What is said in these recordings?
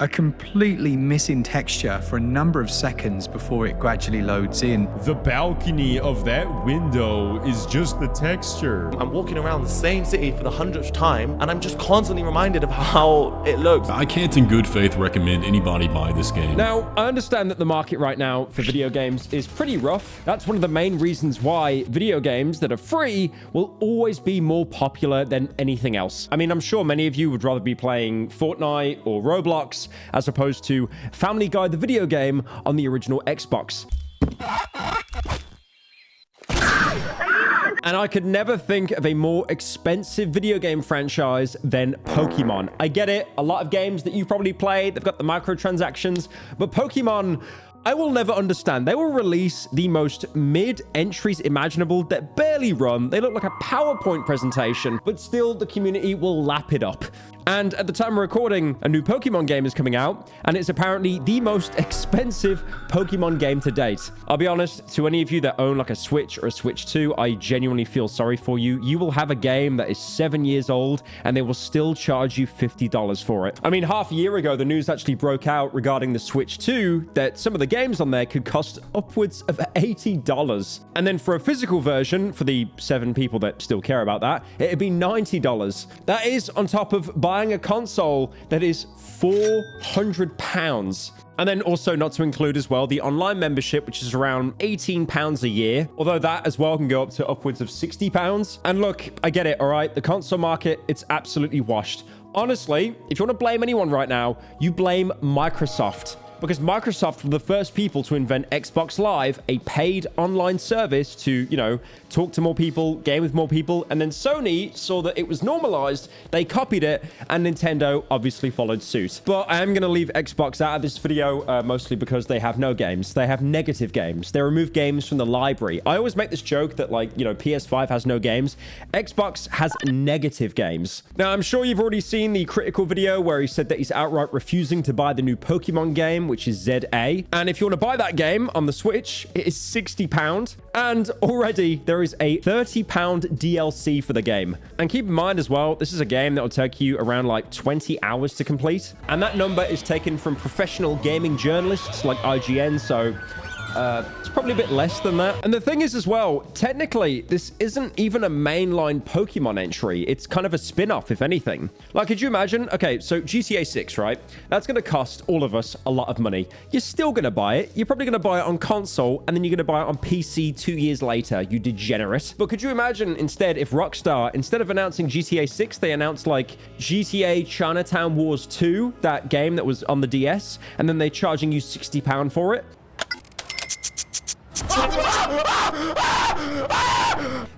a completely missing texture for a number of seconds before it gradually loads in. The balcony of that window is just the texture. I'm walking around the same city for the 100th time, and I'm just constantly reminded of how it looks. I can't in good faith recommend anybody buy this game. Now, I understand that the market right now for video games is pretty rough. That's one of the main reasons why video games that are free will always be more popular than anything else. I mean, I'm sure many of you would rather be playing Fortnite or Roblox as opposed to Family Guy, the video game, on the original Xbox. And I could never think of a more expensive video game franchise than Pokemon. I get it, a lot of games that you've probably played, they've got the microtransactions, but Pokemon, I will never understand. They will release the most mid entries imaginable that barely run. They look like a PowerPoint presentation, but still the community will lap it up. And at the time of recording, a new Pokemon game is coming out, and it's apparently the most expensive Pokemon game to date. I'll be honest, to any of you that own like a Switch or a Switch 2, I genuinely feel sorry for you. You will have a game that is 7 years old, and they will still charge you $50 for it. I mean, half a year ago, the news actually broke out regarding the Switch 2 that some of the games on there could cost upwards of $80. And then for a physical version, for the 7 people that still care about that, it'd be $90. That is on top of buying a console that is £400. And then also not to include as well the online membership, which is around £18 a year. Although that as well can go up to upwards of £60. And look, I get it, all right? The console market, it's absolutely washed. Honestly, if you want to blame anyone right now, you blame Microsoft. Because Microsoft were the first people to invent Xbox Live, a paid online service to, you know, talk to more people, game with more people. And then Sony saw that it was normalized, they copied it, and Nintendo obviously followed suit. But I am going to leave Xbox out of this video, mostly because they have no games. They have negative games. They remove games from the library. I always make this joke that, like, you know, PS5 has no games. Xbox has negative games. Now, I'm sure you've already seen the critical video where he said that he's outright refusing to buy the new Pokemon game, which is ZA. And if you want to buy that game on the Switch, it is £60. And already there is a £30 DLC for the game. And keep in mind as well, this is a game that will take you around like 20 hours to complete. And that number is taken from professional gaming journalists like IGN, so it's probably a bit less than that. And the thing is as well, technically, this isn't even a mainline Pokemon entry. It's kind of a spin-off, if anything. Like, could you imagine? Okay, so GTA 6, right? That's going to cost all of us a lot of money. You're still going to buy it. You're probably going to buy it on console, and then you're going to buy it on PC 2 years later, you degenerate. But could you imagine instead if Rockstar, instead of announcing GTA 6, they announced like GTA Chinatown Wars 2, that game that was on the DS, and then they're charging you £60 for it?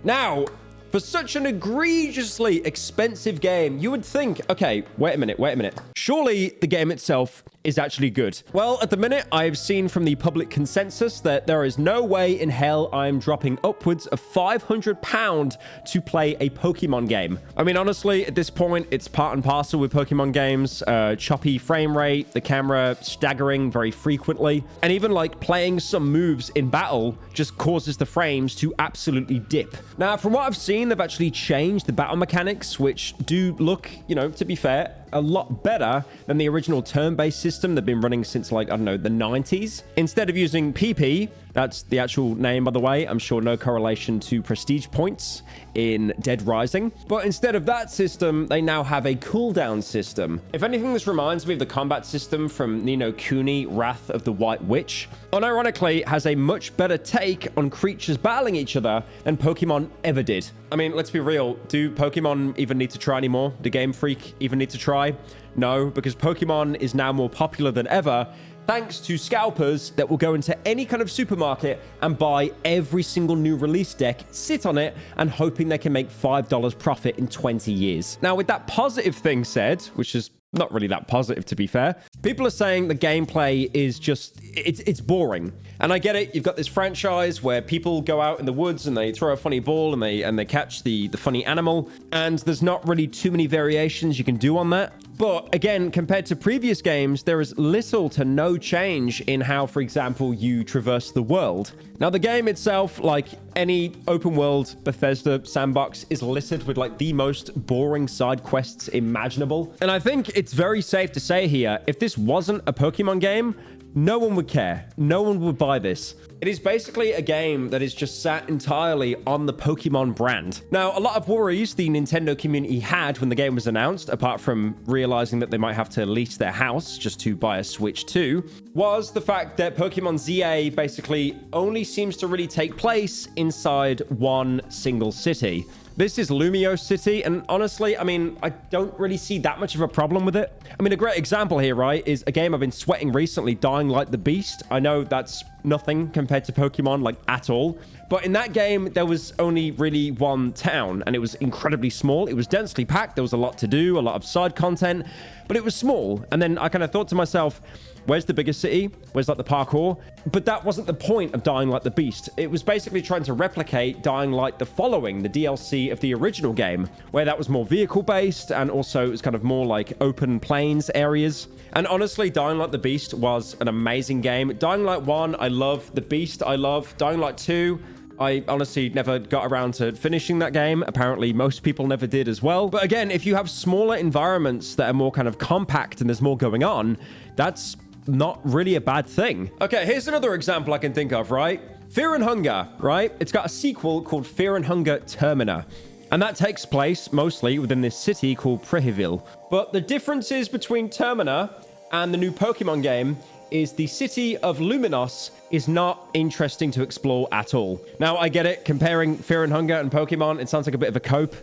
Now, for such an egregiously expensive game, you would think, okay, wait a minute. Surely the game itself is actually good. Well, at the minute, I've seen from the public consensus that there is no way in hell I'm dropping upwards of £500 to play a Pokemon game. I mean, honestly, at this point, it's part and parcel with Pokemon games. Choppy frame rate, the camera staggering very frequently, and even like playing some moves in battle just causes the frames to absolutely dip. Now, from what I've seen, they've actually changed the battle mechanics, which do look, you know, to be fair, a lot better than the original turn-based system they've been running since, like, I don't know, the 90s. Instead of using PP, that's the actual name, by the way, I'm sure no correlation to prestige points in Dead Rising. But instead of that system, they now have a cooldown system. If anything, this reminds me of the combat system from Ni no Kuni, Wrath of the White Witch. And ironically, has a much better take on creatures battling each other than Pokemon ever did. I mean, let's be real. Do Pokemon even need to try anymore? Do Game Freak even need to try? No, because Pokemon is now more popular than ever, thanks to scalpers that will go into any kind of supermarket and buy every single new release deck, sit on it, and hoping they can make $5 profit in 20 years. Now, with that positive thing said, which is not really that positive, to be fair, people are saying the gameplay is just, it's boring. And I get it. You've got this franchise where people go out in the woods and they throw a funny ball and they catch the funny animal. And there's not really too many variations you can do on that. But again, compared to previous games, there is little to no change in how, for example, you traverse the world. Now, the game itself, like any open world Bethesda sandbox, is littered with like the most boring side quests imaginable. And I think it's very safe to say here, if this wasn't a Pokemon game, no one would care. No one would buy this. It is basically a game that is just sat entirely on the Pokemon brand. Now, a lot of worries the Nintendo community had when the game was announced, apart from realizing that they might have to lease their house just to buy a Switch 2, was the fact that Pokemon ZA basically only seems to really take place inside one single city. This is Lumio City, and honestly, I mean, I don't really see that much of a problem with it. I mean, a great example here, right, is a game I've been sweating recently, Dying Light the Beast. I know that's nothing compared to Pokemon, like, at all. But in that game, there was only really one town, and it was incredibly small. It was densely packed. There was a lot to do, a lot of side content, but it was small. And then I kind of thought to myself, where's the biggest city? Where's like the parkour? But that wasn't the point of Dying Light the Beast. It was basically trying to replicate Dying Light the Following, the DLC of the original game, where that was more vehicle based and also it was kind of more like open plains areas. And honestly, Dying Light the Beast was an amazing game. Dying Light 1, I love. The Beast, I love. Dying Light 2, I honestly never got around to finishing that game. Apparently, most people never did as well. But again, if you have smaller environments that are more kind of compact and there's more going on, that's not really a bad thing. Okay, here's another example I can think of, right? Fear and Hunger, right? It's got a sequel called Fear and Hunger Termina. And that takes place mostly within this city called Prehiville. But the differences between Termina and the new Pokemon game is the city of Luminos is not interesting to explore at all. Now, I get it. Comparing Fear and Hunger and Pokemon, it sounds like a bit of a cope.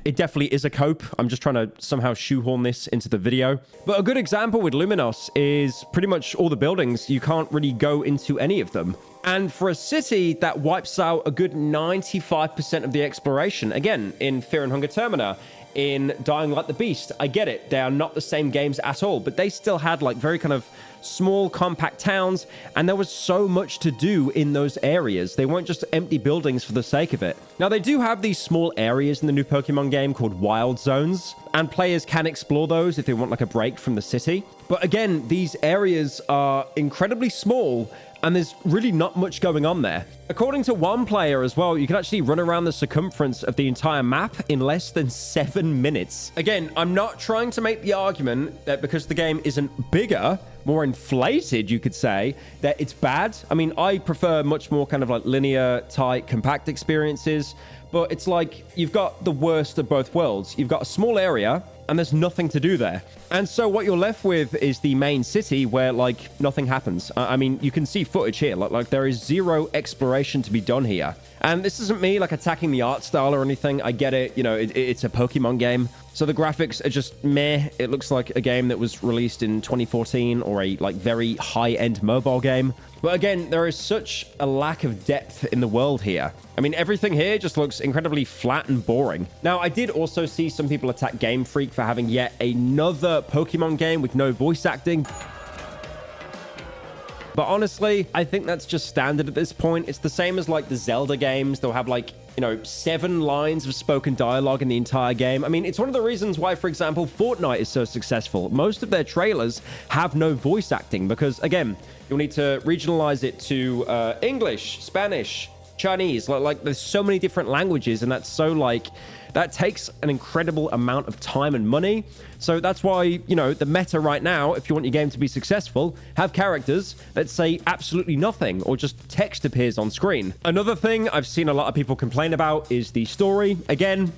It definitely is a cope. I'm just trying to somehow shoehorn this into the video. But a good example with Luminos is pretty much all the buildings. You can't really go into any of them. And for a city that wipes out a good 95% of the exploration, again, in Fear and Hunger Termina, in Dying Light the Beast, I get it. They are not the same games at all, but they still had like very kind of small, compact towns, and there was so much to do in those areas. They weren't just empty buildings for the sake of it. Now, they do have these small areas in the new Pokemon game called Wild Zones, and players can explore those if they want like a break from the city. But again, these areas are incredibly small, and there's really not much going on there. According to one player as well, you can actually run around the circumference of the entire map in less than 7 minutes. Again, I'm not trying to make the argument that because the game isn't bigger, more inflated, you could say, that it's bad. I mean, I prefer much more kind of like linear, tight, compact experiences, but it's like you've got the worst of both worlds. You've got a small area, and there's nothing to do there. And so what you're left with is the main city where like nothing happens. I mean, you can see footage here, like there is zero exploration to be done here. And this isn't me like attacking the art style or anything. I get it. You know, it's a Pokemon game. So the graphics are just meh. It looks like a game that was released in 2014 or a like very high-end mobile game. But again, there is such a lack of depth in the world here. I mean, everything here just looks incredibly flat and boring. Now, I did also see some people attack Game Freak for having yet another Pokemon game with no voice acting. But honestly, I think that's just standard at this point. It's the same as like the Zelda games. They'll have like, you know, 7 lines of spoken dialogue in the entire game. I mean, it's one of the reasons why, for example, Fortnite is so successful. Most of their trailers have no voice acting because, again, you'll need to regionalize it to English, Spanish, Chinese. Like there's so many different languages, and that's so like that takes an incredible amount of time and money. So that's why, you know, the meta right now, if you want your game to be successful, have characters that say absolutely nothing or just text appears on screen. Another thing I've seen a lot of people complain about is the story. Again,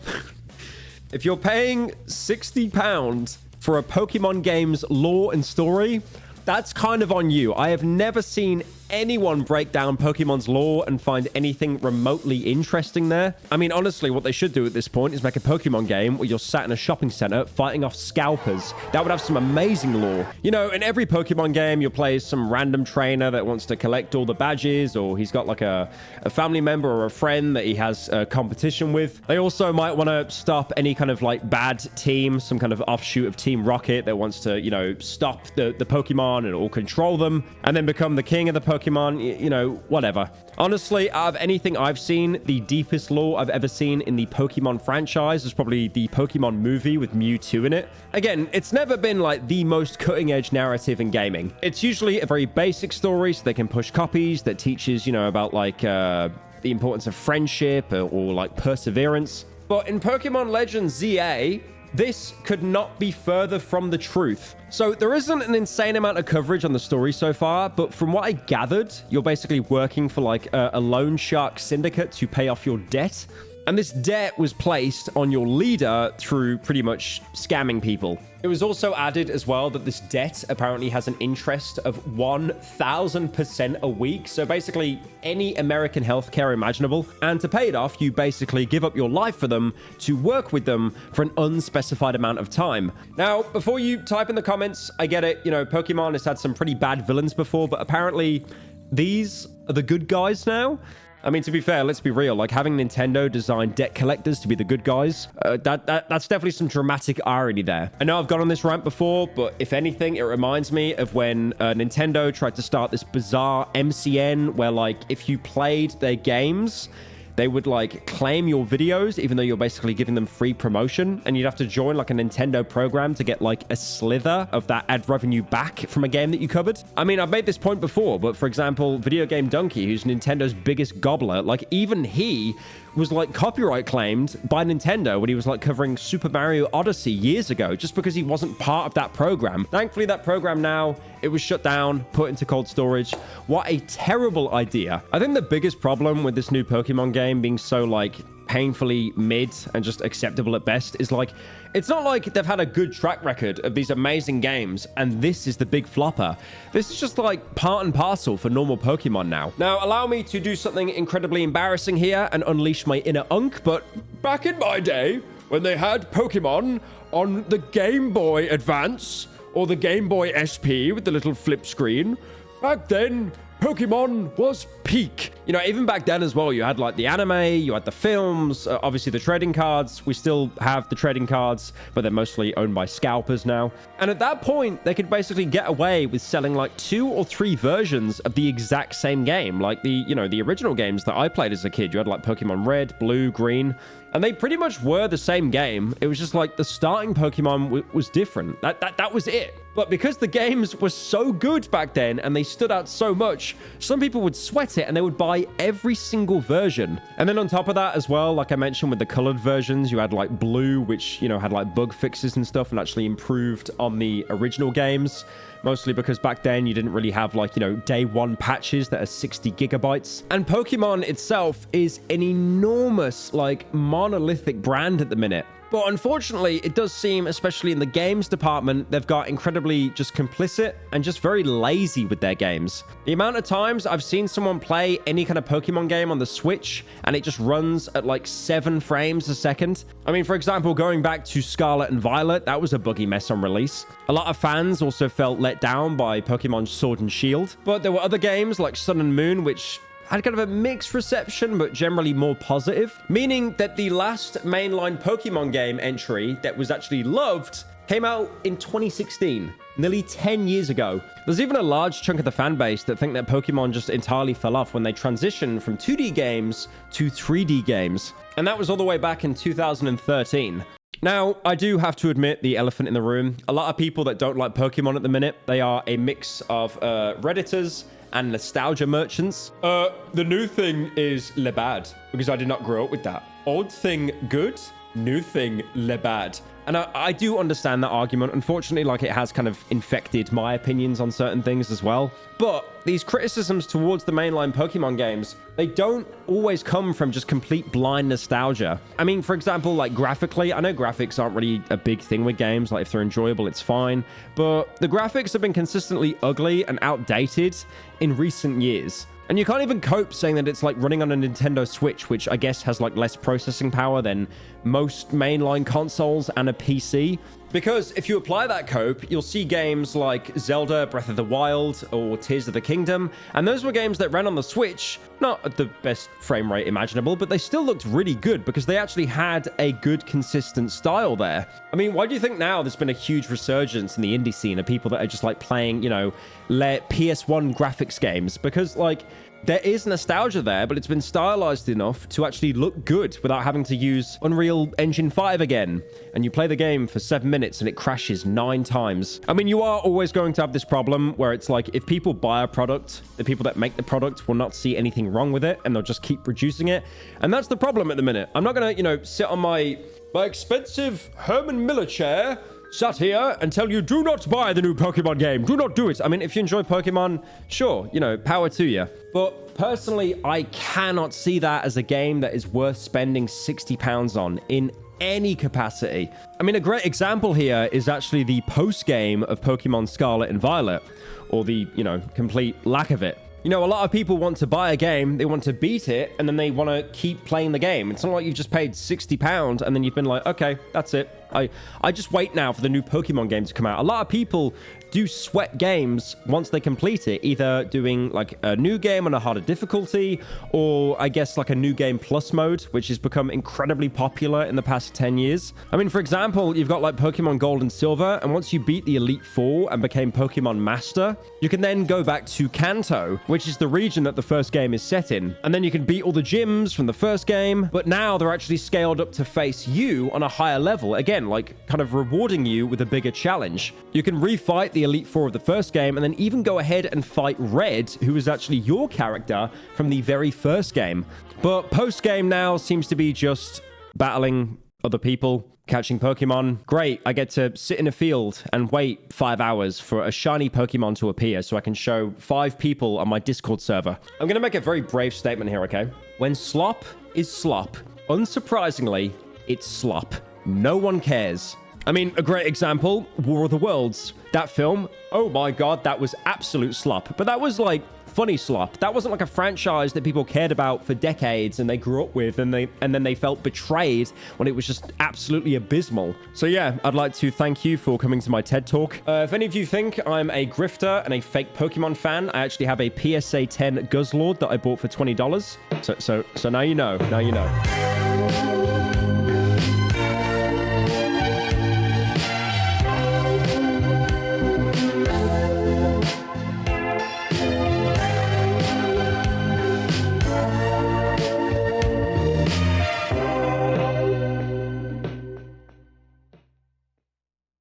if you're paying £60 for a Pokemon game's lore and story, that's kind of on you. I have never seen anyone break down Pokemon's lore and find anything remotely interesting there. I mean, honestly, what they should do at this point is make a Pokemon game where you're sat in a shopping center fighting off scalpers. That would have some amazing lore. You know, in every Pokemon game, you'll play some random trainer that wants to collect all the badges, or he's got like a family member or a friend that he has a competition with. They also might want to stop any kind of like bad team, some kind of offshoot of Team Rocket that wants to, you know, stop the Pokemon or control them and then become the king of the Pokemon Pokemon, you know, whatever. Honestly, out of anything I've seen, the deepest lore I've ever seen in the Pokemon franchise is probably the Pokemon movie with Mewtwo in it. Again, it's never been like the most cutting-edge narrative in gaming. It's usually a very basic story so they can push copies that teaches, you know, about like the importance of friendship or like perseverance. But in Pokemon Legends ZA, this could not be further from the truth. So there isn't an insane amount of coverage on the story so far, but from what I gathered, you're basically working for like a loan shark syndicate to pay off your debt. And this debt was placed on your leader through pretty much scamming people. It was also added as well that this debt apparently has an interest of 1,000% a week. So basically any American healthcare imaginable. And to pay it off, you basically give up your life for them to work with them for an unspecified amount of time. Now, before you type in the comments, I get it. You know, Pokemon has had some pretty bad villains before, but apparently these are the good guys now. I mean, to be fair, let's be real. Like, having Nintendo design debt collectors to be the good guys, that's definitely some dramatic irony there. I know I've gone on this rant before, but if anything, it reminds me of when Nintendo tried to start this bizarre MCN where, like, if you played their games, they would like claim your videos, even though you're basically giving them free promotion, and you'd have to join like a Nintendo program to get like a slither of that ad revenue back from a game that you covered. I mean, I've made this point before, but for example, Video Game Donkey, who's Nintendo's biggest gobbler, like even he was like copyright claimed by Nintendo when he was like covering Super Mario Odyssey years ago, just because he wasn't part of that program. Thankfully, that program now, it was shut down, put into cold storage. What a terrible idea. I think the biggest problem with this new Pokemon game being so like painfully mid and just acceptable at best is like, it's not like they've had a good track record of these amazing games and this is the big flopper. This is just like part and parcel for normal Pokemon now. Now, allow me to do something incredibly embarrassing here and unleash my inner unk, but back in my day, when they had Pokemon on the Game Boy Advance or the Game Boy SP with the little flip screen, back then, Pokemon was peak. You know, even back then as well, you had like the anime, you had the films, obviously the trading cards. We still have the trading cards, but they're mostly owned by scalpers now. And at that point, they could basically get away with selling like 2 or 3 versions of the exact same game. Like the, you know, the original games that I played as a kid. You had like Pokemon Red, Blue, Green, and they pretty much were the same game. It was just like the starting Pokemon was different. That was it. But because the games were so good back then and they stood out so much, some people would sweat it and they would buy every single version. And then on top of that as well, like I mentioned with the colored versions, you had like Blue, which, you know, had like bug fixes and stuff and actually improved on the original games. Mostly because back then you didn't really have like, you know, day one patches that are 60 gigabytes. And Pokemon itself is an enormous, like, monolithic brand at the minute. But unfortunately, it does seem, especially in the games department, they've got incredibly just complicit and just very lazy with their games. The amount of times I've seen someone play any kind of Pokemon game on the Switch and it just runs at like 7 frames a second. I mean, for example, going back to Scarlet and Violet, that was a buggy mess on release. A lot of fans also felt let down by Pokemon Sword and Shield. But there were other games like Sun and Moon, which had kind of a mixed reception, but generally more positive, meaning that the last mainline Pokemon game entry that was actually loved came out in 2016, nearly 10 years ago. There's even a large chunk of the fan base that think that Pokemon just entirely fell off when they transitioned from 2D games to 3D games. And that was all the way back in 2013. Now, I do have to admit the elephant in the room. A lot of people that don't like Pokemon at the minute, they are a mix of Redditors and nostalgia merchants. The new thing is le bad, because I did not grow up with that. Old thing good, new thing le bad. And I do understand that argument. Unfortunately, like, it has kind of infected my opinions on certain things as well. But these criticisms towards the mainline Pokemon games, they don't always come from just complete blind nostalgia. I mean, for example, like graphically, I know graphics aren't really a big thing with games. Like, if they're enjoyable, it's fine. But the graphics have been consistently ugly and outdated in recent years. And you can't even cope saying that it's like running on a Nintendo Switch, which I guess has like less processing power than most mainline consoles and a PC. Because if you apply that cope, you'll see games like Zelda Breath of the Wild or Tears of the Kingdom, and those were games that ran on the Switch, not at the best frame rate imaginable, but they still looked really good because they actually had a good, consistent style there. I mean, why do you think now there's been a huge resurgence in the indie scene of people that are just like playing, you know, PS1 graphics games? Because like, there is nostalgia there, but it's been stylized enough to actually look good without having to use Unreal Engine 5 again. And you play the game for 7 minutes and it crashes 9 times. I mean, you are always going to have this problem where it's like, if people buy a product, the people that make the product will not see anything wrong with it and they'll just keep producing it. And that's the problem at the minute. I'm not gonna, you know, sit on my expensive Herman Miller chair, sat here and tell you, do not buy the new Pokemon game. Do not do it. I mean, if you enjoy Pokemon, sure, you know, power to you. But personally, I cannot see that as a game that is worth spending £60 on in any capacity. I mean, a great example here is actually the post-game of Pokemon Scarlet and Violet, or the, you know, complete lack of it. You know, a lot of people want to buy a game, they want to beat it, and then they want to keep playing the game. It's not like you've just paid £60 and then you've been like, okay, that's it. I just wait now for the new Pokemon game to come out. A lot of people do sweat games once they complete it, either doing like a new game on a harder difficulty, or I guess like a new game plus mode, which has become incredibly popular in the past 10 years. I mean, for example, you've got like Pokemon Gold and Silver, and once you beat the Elite Four and became Pokemon Master, you can then go back to Kanto, which is the region that the first game is set in. And then you can beat all the gyms from the first game, but now they're actually scaled up to face you on a higher level. Again, like kind of rewarding you with a bigger challenge. You can refight the Elite Four of the first game and then even go ahead and fight Red, who is actually your character from the very first game. But post-game now seems to be just battling other people, catching Pokemon. Great, I get to sit in a field and wait 5 hours for a shiny Pokemon to appear so I can show 5 people on my Discord server. I'm going to make a very brave statement here, okay? When slop is slop, unsurprisingly, it's slop. No one cares. I mean, a great example, War of the Worlds. That film, oh my god, that was absolute slop. But that was like funny slop. That wasn't like a franchise that people cared about for decades and they grew up with, and then they felt betrayed when it was just absolutely abysmal. So yeah, I'd like to thank you for coming to my TED Talk. If any of you think I'm a grifter and a fake Pokemon fan, I actually have a PSA 10 Guzzlord that I bought for $20. So now you know. Now you know.